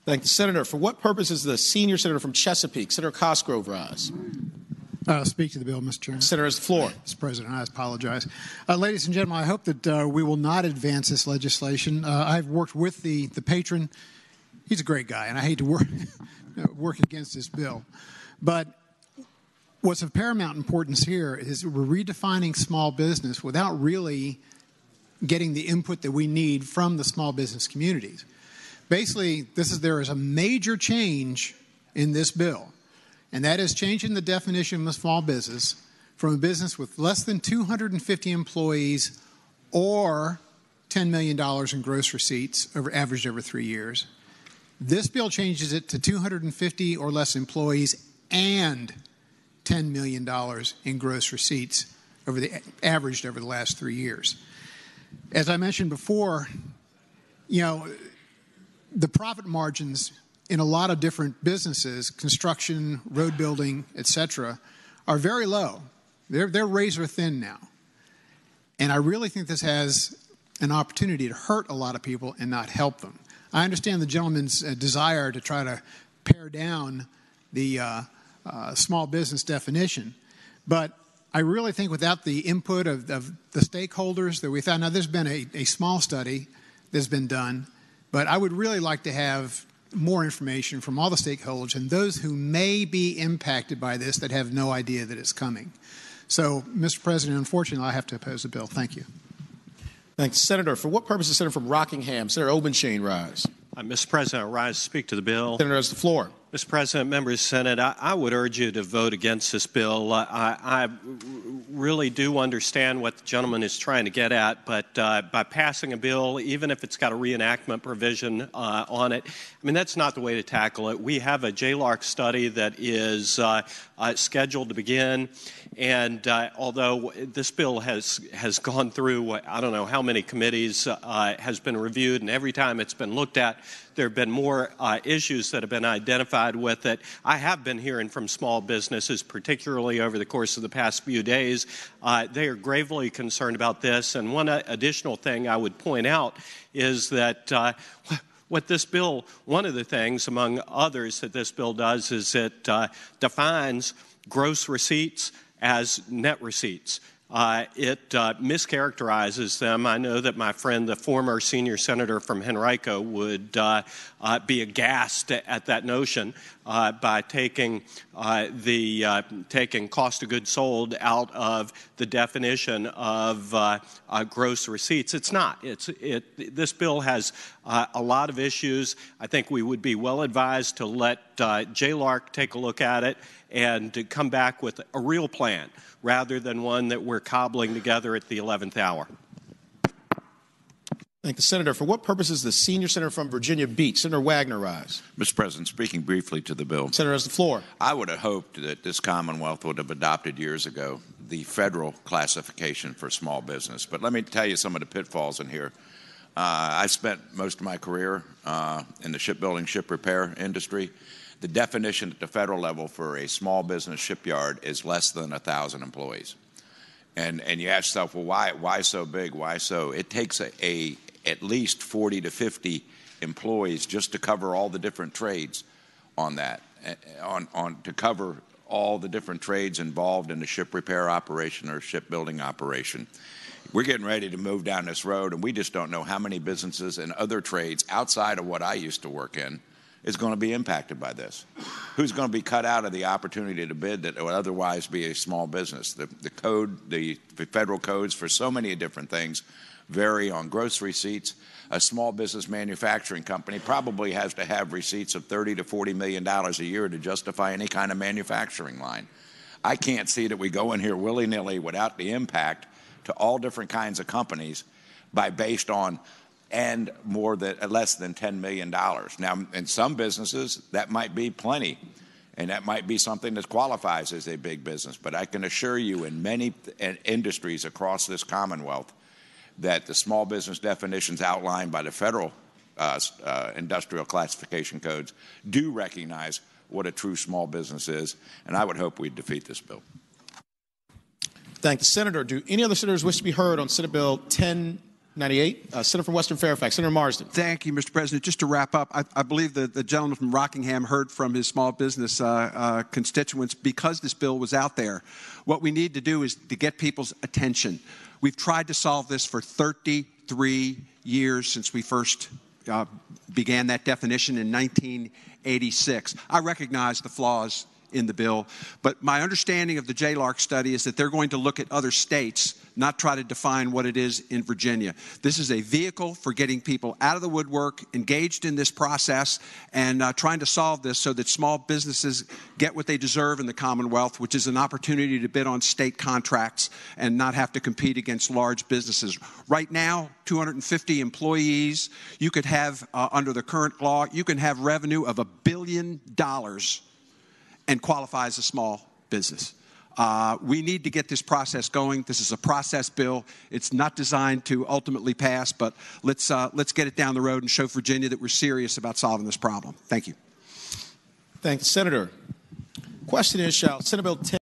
Thank the Senator. For what purpose is the senior senator from Chesapeake, Senator Cosgrove, rise? Speak to the bill, Mr. Chairman. Senator has the floor. Mr. President, I apologize. Ladies and gentlemen, I hope that we will not advance this legislation. I've worked with the patron. He's a great guy, and I hate to work against this bill. But what's of paramount importance here is we're redefining small business without really getting the input that we need from the small business communities. Basically, there is a major change in this bill, and that is changing the definition of a small business from a business with less than 250 employees or $10 million in gross receipts averaged over 3 years. This bill changes it to 250 or less employees and $10 million in gross receipts averaged over the last 3 years. As I mentioned before, the profit margins in a lot of different businesses, construction, road building, etc., are very low. They're razor thin now. And I really think this has an opportunity to hurt a lot of people and not help them. I understand the gentleman's desire to try to pare down the small business definition, but I really think without the input of the stakeholders that we found, now there's been a small study that's been done, but I would really like to have more information from all the stakeholders and those who may be impacted by this that have no idea that it's coming. So, Mr. President, unfortunately, I have to oppose the bill. Thank you. Thanks, Senator. For what purpose is Senator from Rockingham, Senator Obenshain, rise? Mr. President, I rise to speak to the bill. Senator has the floor. Mr. President, members of the Senate, I would urge you to vote against this bill. I really do understand what the gentleman is trying to get at, but by passing a bill, even if it's got a reenactment provision on it, I mean, that's not the way to tackle it. We have a JLARC study that is scheduled to begin, and although this bill has gone through, I don't know how many committees, has been reviewed, and every time it's been looked at, there have been more issues that have been identified with it. I have been hearing from small businesses, particularly over the course of the past few days. They are gravely concerned about this. And one additional thing I would point out is that what this bill, one of the things among others that this bill does is it defines gross receipts as net receipts. It mischaracterizes them. I know that my friend, the former senior senator from Henrico, would be aghast at that notion by taking taking cost of goods sold out of the definition of gross receipts. It's not. This bill has a lot of issues. I think we would be well advised to let JLARC take a look at it and to come back with a real plan, rather than one that we're cobbling together at the 11th hour. Thank the Senator. For what purpose is the senior senator from Virginia Beach, Senator Wagner, rise? Mr. President, speaking briefly to the bill. Senator has the floor. I would have hoped that this Commonwealth would have adopted years ago the federal classification for small business. But let me tell you some of the pitfalls in here. I spent most of my career in the shipbuilding, ship repair industry. The definition at the federal level for a small business shipyard is less than 1,000 employees. And you ask yourself, well, why so big? Why so? It takes at least 40 to 50 employees just to cover all the different trades on that, to cover all the different trades involved in the ship repair operation or shipbuilding operation. We're getting ready to move down this road, and we just don't know how many businesses and other trades outside of what I used to work in is going to be impacted by this. Who's going to be cut out of the opportunity to bid that would otherwise be a small business? The federal codes for so many different things vary on gross receipts. A small business manufacturing company probably has to have receipts of $30 to $40 million a year to justify any kind of manufacturing line. I can't see that we go in here willy-nilly without the impact to all different kinds of companies based on and less than $10 million. Now, in some businesses, that might be plenty, and that might be something that qualifies as a big business. But I can assure you in many industries across this Commonwealth that the small business definitions outlined by the federal industrial classification codes do recognize what a true small business is, and I would hope we'd defeat this bill. Thank the Senator. Do any other senators wish to be heard on Senate Bill 98. Senator from Western Fairfax, Senator Marsden. Thank you, Mr. President. Just to wrap up, I believe that the gentleman from Rockingham heard from his small business constituents because this bill was out there. What we need to do is to get people's attention. We've tried to solve this for 33 years since we first began that definition in 1986. I recognize the flaws in the bill, but my understanding of the JLARC study is that they're going to look at other states, not try to define what it is in Virginia. This is a vehicle for getting people out of the woodwork, engaged in this process, and trying to solve this so that small businesses get what they deserve in the Commonwealth, which is an opportunity to bid on state contracts and not have to compete against large businesses. Right now, 250 employees, you could have, under the current law, you can have revenue of $1 billion and qualify as a small business. We need to get this process going. This is a process bill. It's not designed to ultimately pass, but let's get it down the road and show Virginia that we're serious about solving this problem. Thank you. Thank you, Senator. Question is, shall Senate Bill 10